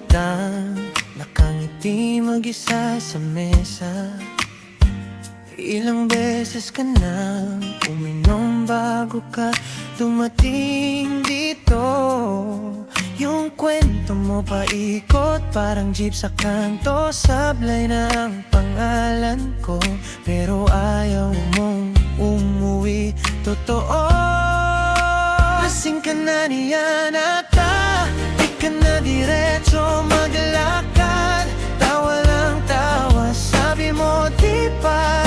kitang nakangiti mag-isa sa mesa. Ilang beses ka nang uminom bago ka dumating dito. Yung kwento mo paikot parang jeep sa kanto. Sablay na ang pangalan ko, pero ayaw mong umuwi. Totoo, lasing ka na niyan ata. Di ka na diretso maglakad. Tawa lang tawa, sabi mo di pa,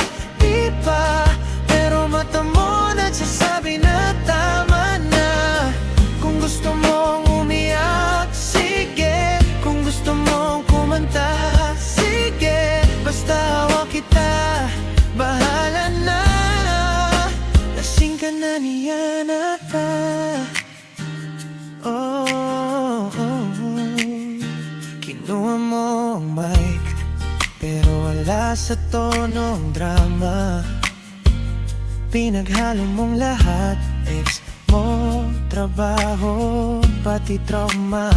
pero mata mo nagsasabi na tama na. Kung gusto mong umiyak, sige. Kung gusto mong kumanta, sige. Basta hawak kita, bahala na. Lasing ka na niyan ata. Oh, kinuha mo ang mic, pero wala sa tonong drama. Pinaghalo mong lahat, ex mo, trabaho, pati trauma.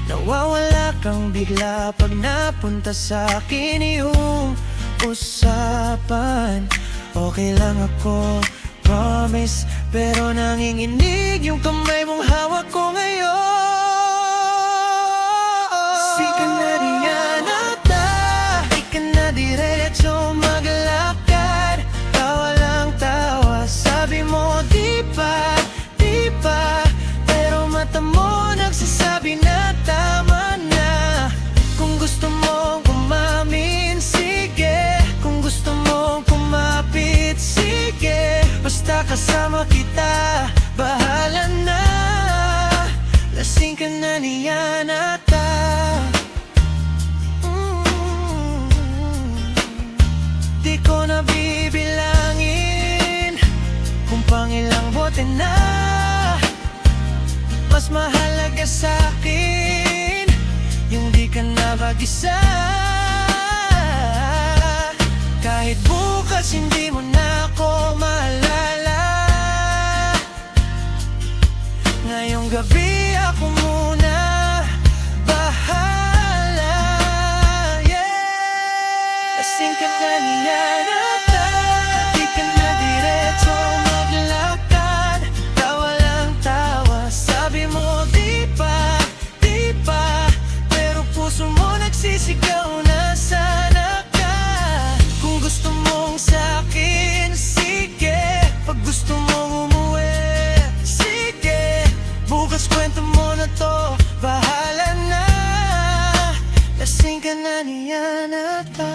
Nawawala kang bigla pag napunta sa akin yung usapan. Okay lang ako, promise, pero nanginginig yung kamay mong hawak ko ngayon. Sika na riyan ata, di ka na diretso maglakad. Tawa lang tawa, sabi mo di pa, pero mata mo nagsasabi na tama na. Kung gusto mong umamin, sige. Kung gusto mong kumapit, sige. Basta kasama kita, bahala na. Lasing ka na niyan ata. Di ko na bibilangin kung pangilang bote na. Mas mahalaga sa'kin yung di ka na mag-isa. Kahit bukas hindi mo na ako maalala, ngayong gabi ako muna bahala. Yeah. Lasing ka na niyan ata, di ka na diretso maglakad. Tawa lang tawa, sabi mo di pa, pero puso mo nagsisigaw na sana ka. Kung gusto mong sa'kin, sige. Pag gusto mong umuwi, sige. Bukas kwento mo na to, bahala na. Lasing ka na niyan ata.